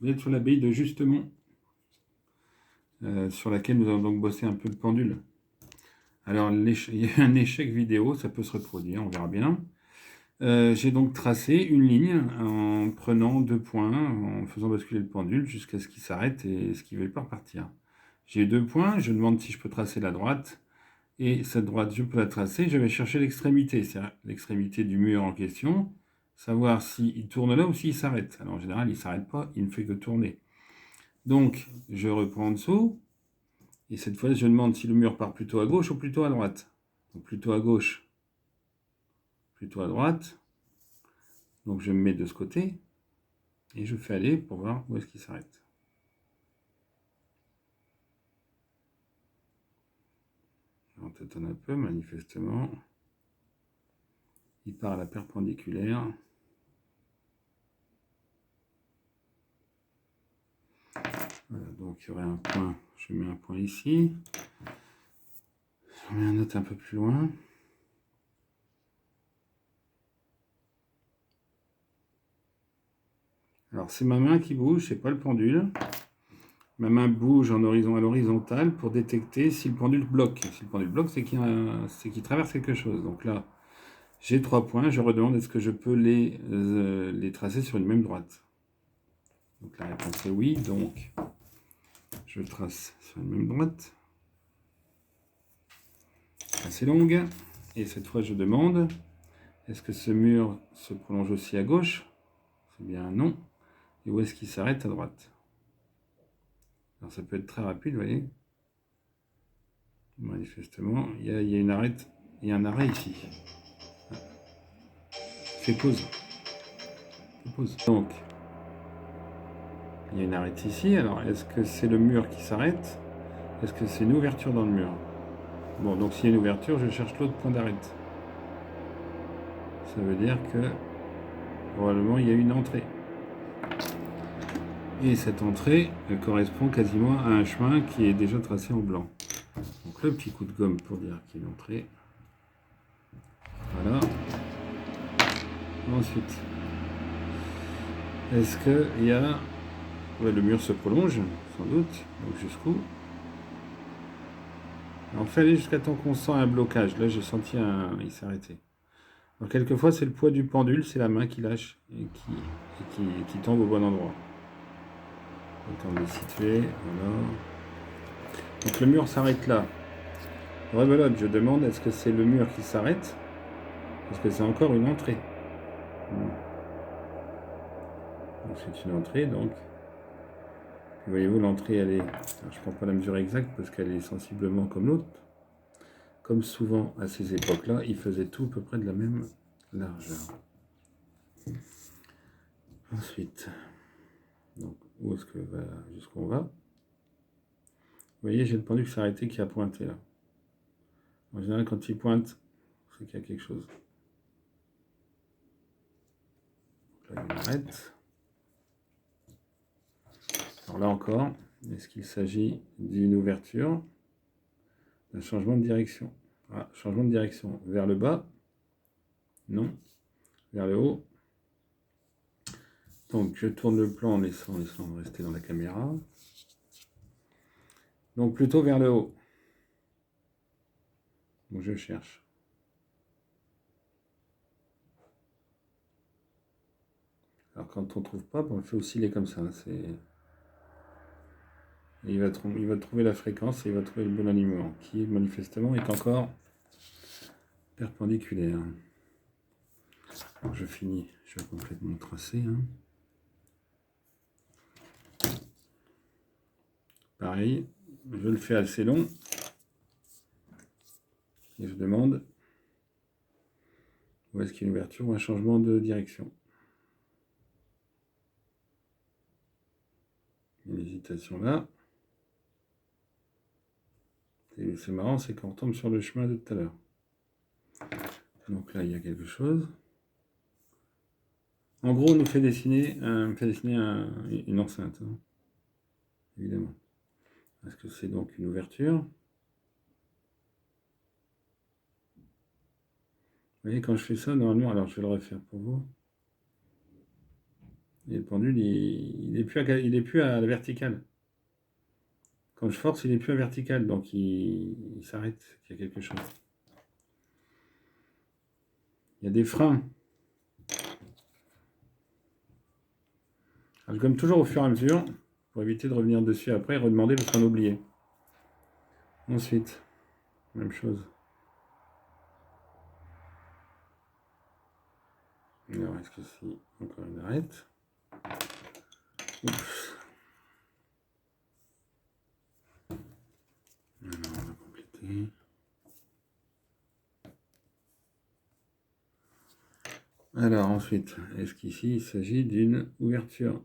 Vous êtes sur l'abbaye de Justemont, sur laquelle nous avons donc bossé un peu de pendule. Alors, il y a un échec vidéo, ça peut se reproduire, on verra bien. J'ai donc tracé une ligne en prenant 2 points, en faisant basculer le pendule jusqu'à ce qu'il s'arrête et ce qu'il ne veuille pas repartir. J'ai 2 points, je demande si je peux tracer la droite, et cette droite, je peux la tracer, je vais chercher l'extrémité, c'est-à-dire l'extrémité du mur en question, savoir s'il tourne là ou s'il s'arrête. Alors en général, il ne s'arrête pas, il ne fait que tourner. Donc, je reprends en dessous, et cette fois, je demande si le mur part plutôt à gauche ou plutôt à droite. Donc plutôt à gauche, plutôt à droite. Donc je me mets de ce côté, et je fais aller pour voir où est-ce qu'il s'arrête. On tâtonne un peu, manifestement. Il part à la perpendiculaire. Voilà, donc il y aurait un point, je mets un point ici. Je mets un autre un peu plus loin. Alors c'est ma main qui bouge, c'est pas le pendule. Ma main bouge à l'horizontale pour détecter si le pendule bloque. Si le pendule bloque, c'est qu'il traverse quelque chose. Donc là, j'ai 3 points, je redemande est-ce que je peux les tracer sur une même droite. Donc la réponse est oui, donc je trace sur une même droite. Assez longue. Et cette fois, je demande, est-ce que ce mur se prolonge aussi à gauche? C'est bien un non. Et où est-ce qu'il s'arrête à droite? Alors ça peut être très rapide, vous voyez. Manifestement, il y a un arrêt ici. Fais pause. Fais pause. Donc, il y a une arête ici. Alors, est-ce que c'est le mur qui s'arrête? Est-ce que c'est une ouverture dans le mur? Bon, donc s'il y a une ouverture, je cherche l'autre point d'arrête. Ça veut dire que probablement il y a une entrée. Et cette entrée, elle correspond quasiment à un chemin qui est déjà tracé en blanc. Donc le petit coup de gomme pour dire qu'il y a une entrée. Voilà. Ensuite, est-ce qu'il y a... Ouais, le mur se prolonge, sans doute. Donc jusqu'où? On fait aller jusqu'à temps qu'on sent un blocage. Là, j'ai senti il s'est arrêté. Alors, quelquefois, c'est le poids du pendule, c'est la main qui lâche et qui tombe au bon endroit. Autant de le situer, voilà. Donc le mur s'arrête là. Rebelote, je demande, est-ce que c'est le mur qui s'arrête? Est-ce que c'est encore une entrée? Donc c'est une entrée, donc. Voyez-vous, l'entrée, elle est... Alors, je ne prends pas la mesure exacte parce qu'elle est sensiblement comme l'autre. Comme souvent à ces époques-là, ils faisaient tout à peu près de la même largeur. Ensuite, donc, où est-ce que va, jusqu'où on va? Vous voyez, j'ai le pendule qui s'est arrêté, qui a pointé là. En général, quand il pointe, c'est qu'il y a quelque chose. Donc là, il arrête. Alors là encore, est-ce qu'il s'agit d'une ouverture, d'un changement de direction? Ah, changement de direction. Vers le bas? Non. Vers le haut? Donc je tourne le plan en laissant rester dans la caméra. Donc plutôt vers le haut. Donc je cherche. Alors quand on ne trouve pas, on le fait osciller comme ça. Et il va trouver la fréquence et il va trouver le bon alignement, qui manifestement est encore perpendiculaire. Alors je finis, je vais complètement tracer. Pareil, je le fais assez long. Et je demande où est-ce qu'il y a une ouverture ou un changement de direction. Une hésitation là. Et c'est marrant, c'est qu'on retombe sur le chemin de tout à l'heure. Donc là, il y a quelque chose. En gros, on nous fait dessiner, une enceinte, évidemment. Est-ce que c'est donc une ouverture? Vous voyez, quand je fais ça, normalement, alors je vais le refaire pour vous. Et le pendule, il est plus à la verticale. Quand je force, il n'est plus à verticale, donc il s'arrête. Il y a quelque chose. Il y a des freins. Alors, je gomme toujours au fur et à mesure, pour éviter de revenir dessus après et redemander parce qu'on a oublié. Ensuite, même chose. Alors, est-ce que si encore une arête? Oups. Alors, on va compléter. Alors, ensuite, est-ce qu'ici, il s'agit d'une ouverture?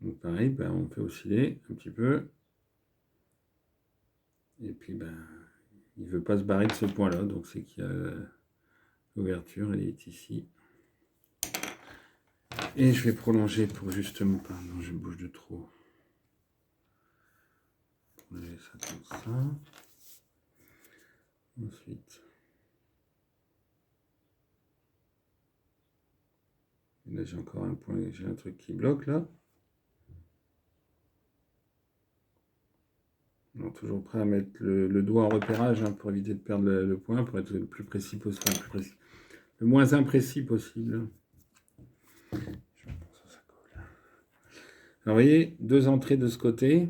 Donc, pareil, ben, on peut osciller un petit peu. Et puis, ben, il ne veut pas se barrer de ce point-là, donc c'est qu'il y a l'ouverture, elle est ici. Et je vais prolonger pour justement... Pardon, je bouge de trop. Prolonger ça comme ça. Ensuite... Et là, j'ai encore un point, j'ai un truc qui bloque là. Alors, toujours prêt à mettre le doigt en repérage hein, pour éviter de perdre le point, pour être le plus précis possible, le moins imprécis possible. Alors, vous voyez, deux entrées de ce côté,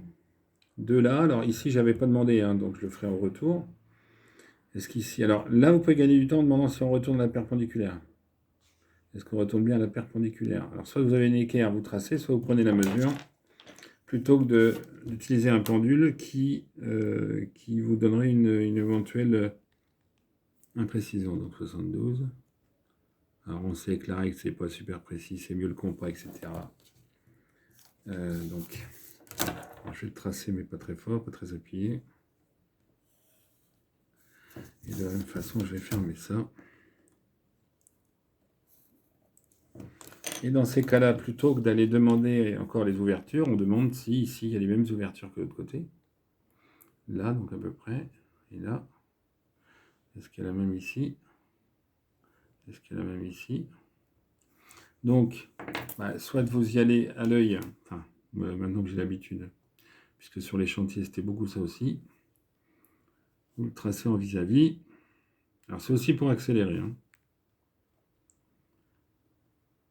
deux là. Alors, ici, j'avais pas demandé, hein, donc je le ferai au retour. Est-ce qu'ici, alors là, vous pouvez gagner du temps en demandant si on retourne à la perpendiculaire. Est-ce qu'on retourne bien à la perpendiculaire? Alors, soit vous avez une équerre, vous tracez, soit vous prenez la mesure, plutôt que d'utiliser un pendule qui vous donnerait une éventuelle imprécision. Donc 72. Alors on sait que la règle c'est pas super précis, c'est mieux le compas, etc. Donc je vais le tracer mais pas très fort, pas très appuyé. Et de la même façon je vais fermer ça. Et dans ces cas-là, plutôt que d'aller demander encore les ouvertures, on demande si ici il y a les mêmes ouvertures que de l'autre côté. Là, donc à peu près. Et là. Est-ce qu'il y a la même ici? Est-ce qu'il y a la même ici? Donc, bah, soit vous y allez à l'œil, enfin, maintenant que j'ai l'habitude, puisque sur les chantiers c'était beaucoup ça aussi, vous le tracez en vis-à-vis. Alors c'est aussi pour accélérer. Hein.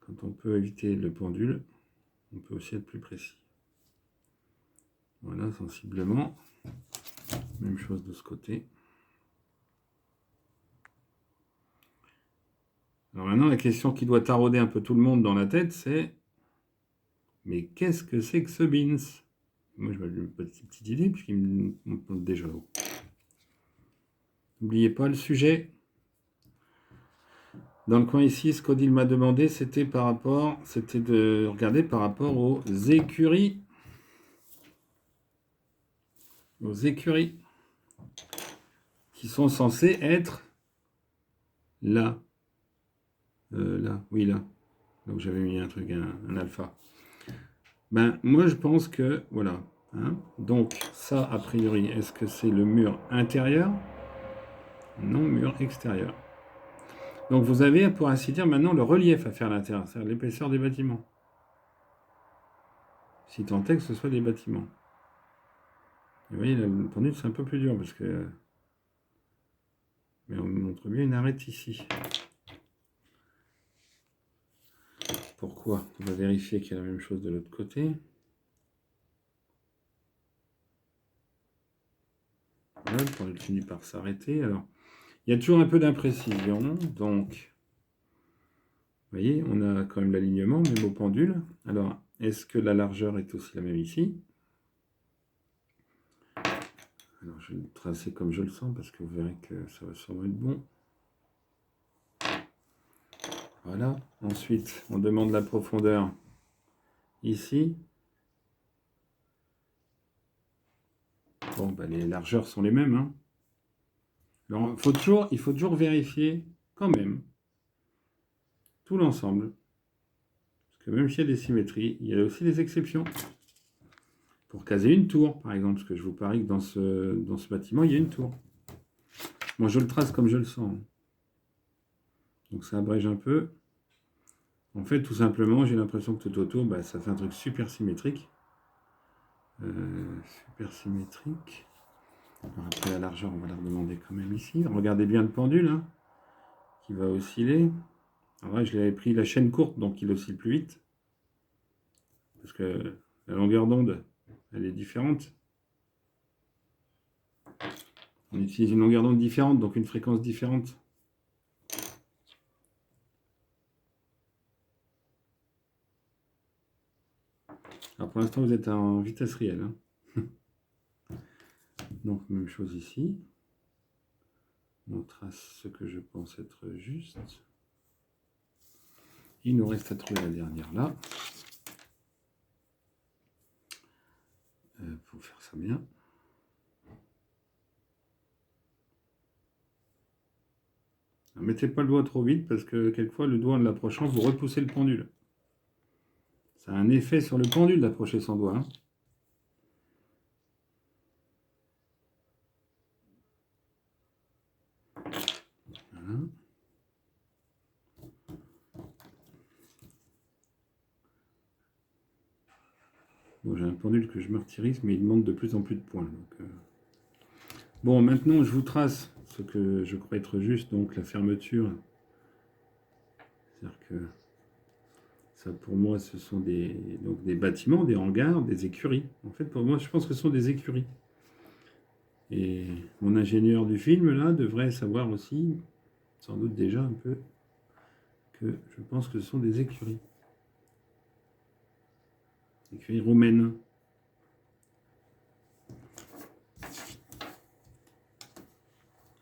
Quand on peut éviter le pendule, on peut aussi être plus précis. Voilà, sensiblement. Même chose de ce côté. Alors maintenant, la question qui doit tarauder un peu tout le monde dans la tête, c'est mais qu'est-ce que c'est que ce bins? Moi, je m'avais une petite idée, puisqu'il me pose déjà haut. N'oubliez pas le sujet. Dans le coin ici, ce qu'Odile m'a demandé, c'était de regarder par rapport aux écuries. Aux écuries. Qui sont censées être là. Là, oui, là. Là où j'avais mis un truc, un alpha. Ben, moi, je pense que, voilà. Hein, donc, ça, a priori, est-ce que c'est le mur intérieur? Non, mur extérieur. Donc, vous avez, pour ainsi dire, maintenant le relief à faire à l'intérieur, c'est-à-dire l'épaisseur des bâtiments. Si tant est que ce soit des bâtiments. Et vous voyez, le pendule, c'est un peu plus dur, parce que... Mais on montre bien une arête ici. Pourquoi? On va vérifier qu'il y a la même chose de l'autre côté. Voilà, le pendule finit par s'arrêter. Alors, il y a toujours un peu d'imprécision. Donc, vous voyez, on a quand même l'alignement, même au pendule. Alors, est-ce que la largeur est aussi la même ici? Alors, je vais le tracer comme je le sens, parce que vous verrez que ça va sûrement être bon. Voilà. Ensuite, on demande la profondeur ici. Bon, bah, les largeurs sont les mêmes. Hein. Alors, il faut toujours vérifier quand même tout l'ensemble. Parce que même s'il y a des symétries, il y a aussi des exceptions. Pour caser une tour, par exemple, parce que je vous parie que dans ce bâtiment, il y a une tour. Moi, je le trace comme je le sens. Donc ça abrège un peu. En fait, tout simplement, j'ai l'impression que tout autour, bah, ça fait un truc super symétrique. Super symétrique. Alors après la largeur, on va la demander quand même ici. Regardez bien le pendule hein, qui va osciller. Alors là, je l'avais pris la chaîne courte, donc il oscille plus vite. Parce que la longueur d'onde, elle est différente. On utilise une longueur d'onde différente, donc une fréquence différente. Alors pour l'instant, vous êtes en vitesse réelle. Hein. Donc même chose ici. On trace ce que je pense être juste. Il nous reste à trouver la dernière là. Pour faire ça bien. Ne mettez pas le doigt trop vite parce que quelquefois le doigt en l'approchant, vous repoussez le pendule. Ça a un effet sur le pendule d'approcher son doigt. Hein. Voilà. Bon, j'ai un pendule que je martyrise, mais il demande de plus en plus de points. Donc, Bon, maintenant je vous trace ce que je crois être juste, donc la fermeture. C'est-à-dire que ça, pour moi, ce sont donc des bâtiments, des hangars, des écuries. En fait, pour moi, je pense que ce sont des écuries. Et mon ingénieur du film, là, devrait savoir aussi, sans doute déjà un peu, que je pense que ce sont des écuries. Écuries roumaines.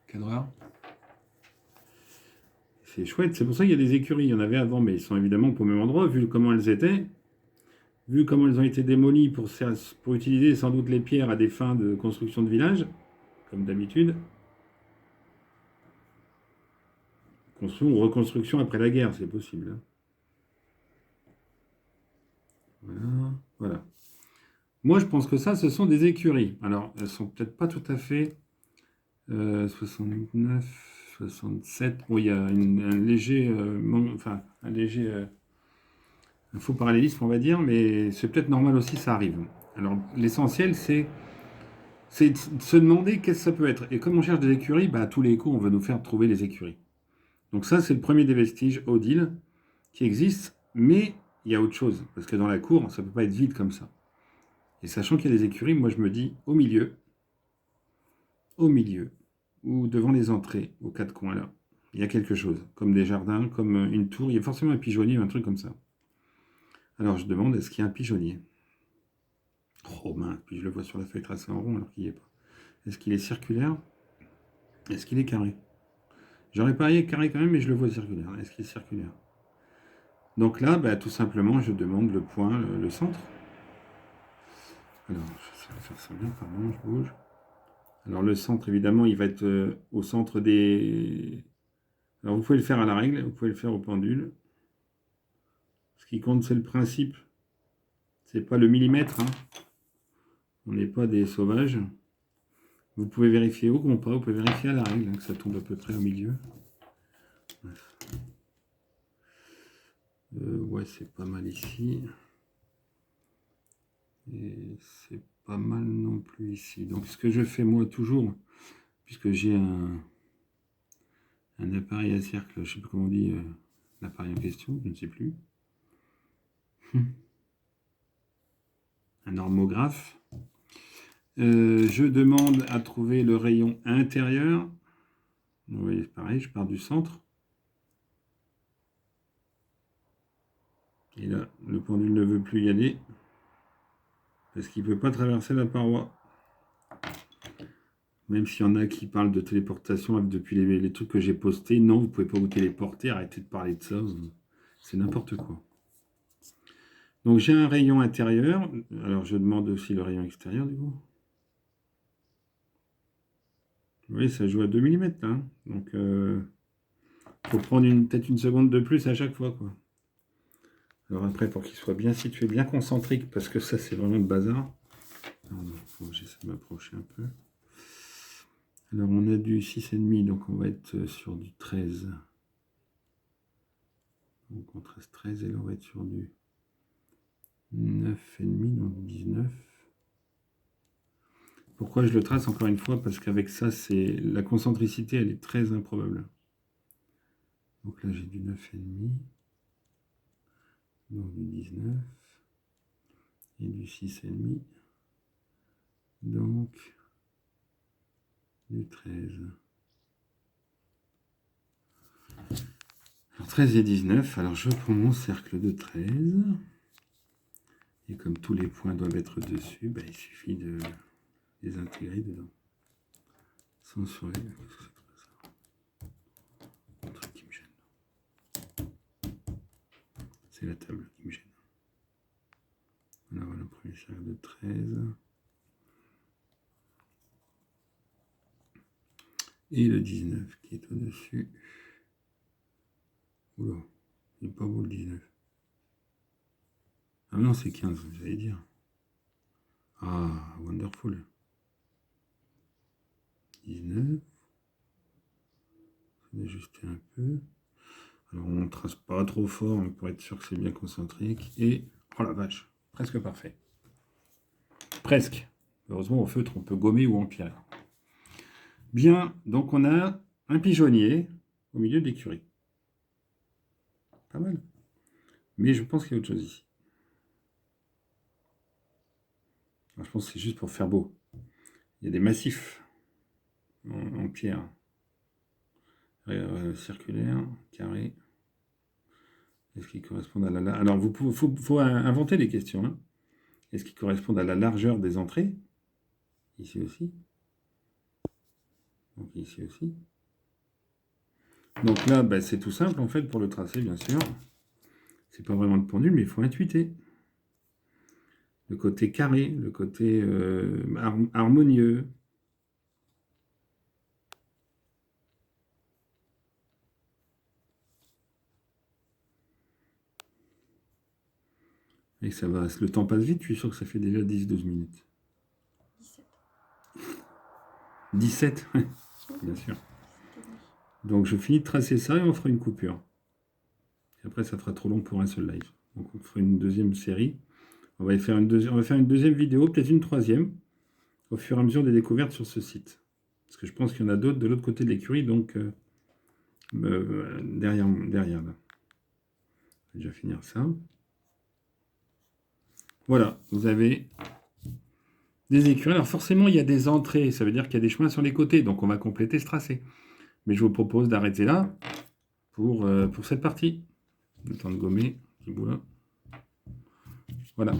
Cadreur. C'est chouette, c'est pour ça qu'il y a des écuries. Il y en avait avant, mais ils sont évidemment pas au même endroit, vu comment elles étaient. Vu comment elles ont été démolies pour utiliser sans doute les pierres à des fins de construction de villages, comme d'habitude. Construction ou reconstruction après la guerre, c'est possible. Hein. Voilà, voilà. Moi, je pense que ça, ce sont des écuries. Alors, elles sont peut-être pas tout à fait 69, 67. Bon, il y a un léger, un léger un faux parallélisme, on va dire, mais c'est peut-être normal aussi, ça arrive. Alors, l'essentiel, c'est de se demander qu'est-ce que ça peut être. Et comme on cherche des écuries, bah, à tous les coups, on va nous faire trouver les écuries. Donc ça, c'est le premier des vestiges, Odile, qui existe, mais il y a autre chose, parce que dans la cour, ça ne peut pas être vide comme ça. Et sachant qu'il y a des écuries, moi je me dis au milieu, ou devant les entrées, aux quatre coins là, il y a quelque chose, comme des jardins, comme une tour, il y a forcément un pigeonnier ou un truc comme ça. Alors je demande, est-ce qu'il y a un pigeonnier? Oh mince, puis je le vois sur la feuille tracée en rond alors qu'il n'y est pas. Est-ce qu'il est circulaire? Est-ce qu'il est carré? J'aurais parié carré quand même, mais je le vois circulaire. Est-ce qu'il est circulaire? Donc là, bah, tout simplement, je demande le point, le centre. Alors, je vais faire ça bien, pardon, je bouge. Alors le centre, évidemment, il va être au centre des... Alors vous pouvez le faire à la règle, vous pouvez le faire au pendule. Ce qui compte, c'est le principe. C'est pas le millimètre. Hein. On n'est pas des sauvages. Vous pouvez vérifier au compas, vous pouvez vérifier à la règle, hein, que ça tombe à peu près au milieu. Ouais, c'est pas mal ici. Et c'est pas mal non plus ici. Donc ce que je fais moi toujours, puisque j'ai un appareil à cercle, je ne sais plus comment on dit l'appareil en question, je ne sais plus. Un normographe. Je demande à trouver le rayon intérieur. Vous voyez, pareil, je pars du centre. Et là, le pendule ne veut plus y aller. Parce qu'il ne peut pas traverser la paroi. Même s'il y en a qui parlent de téléportation depuis les trucs que j'ai postés. Non, vous ne pouvez pas vous téléporter. Arrêtez de parler de ça. C'est n'importe quoi. Donc j'ai un rayon intérieur. Alors je demande aussi le rayon extérieur du coup. Oui, ça joue à 2 mm là. Hein. Donc faut prendre peut-être une seconde de plus à chaque fois. Quoi. Alors après, pour qu'il soit bien situé, bien concentrique, parce que ça c'est vraiment le bazar. Il faut que j'essaie de m'approcher un peu. Alors on a du 6,5, donc on va être sur du 13. Donc on trace 13, elle aurait être sur du 9,5, donc 19. Pourquoi je le trace encore une fois? Parce qu'avec ça, c'est la concentricité, elle est très improbable. Donc là, j'ai du 9,5, donc du 19, et du 6,5, donc du 13. Alors 13 et 19, alors je prends mon cercle de 13, et comme tous les points doivent être dessus, ben, il suffit de les intégrer dedans. Sans sourire, un truc qui me gêne. C'est la table qui me gêne. Alors le premier cercle de 13. Et le 19 qui est au-dessus. Oula, il n'est pas beau le 19. Ah non, c'est 15, j'allais dire. Ah, wonderful. 19. Je vais ajuster un peu. Alors on ne trace pas trop fort hein, pour être sûr que c'est bien concentrique. Et, oh la vache, presque parfait. Presque. Heureusement, au feutre, on peut gommer ou empirer. Bien, donc on a un pigeonnier au milieu de l'écurie. Pas mal. Mais je pense qu'il y a autre chose ici. Alors, je pense que c'est juste pour faire beau. Il y a des massifs en pierre. Circulaire, carré. Est-ce qu'ils correspondent à la... Alors, il faut inventer des questions. Hein. Est-ce qu'ils correspondent à la largeur des entrées? Ici aussi. Donc ici aussi. Donc là, bah, c'est tout simple en fait pour le tracer, bien sûr. C'est pas vraiment le pendule, mais il faut intuiter. Le côté carré, le côté harmonieux. Et ça va, le temps passe vite, je suis sûr que ça fait déjà 10-12 minutes. 17, bien sûr. Donc je finis de tracer ça et on fera une coupure. Et après, ça fera trop long pour un seul live. Donc on fera une deuxième série. On va faire une deuxième vidéo, peut-être une troisième, au fur et à mesure des découvertes sur ce site. Parce que je pense qu'il y en a d'autres de l'autre côté de l'écurie, donc derrière là. Je vais déjà finir ça. Voilà, vous avez des écuries. Alors forcément, il y a des entrées, ça veut dire qu'il y a des chemins sur les côtés, donc on va compléter ce tracé. Mais je vous propose d'arrêter là pour cette partie. Le temps de gommer, petit bout là. Voilà.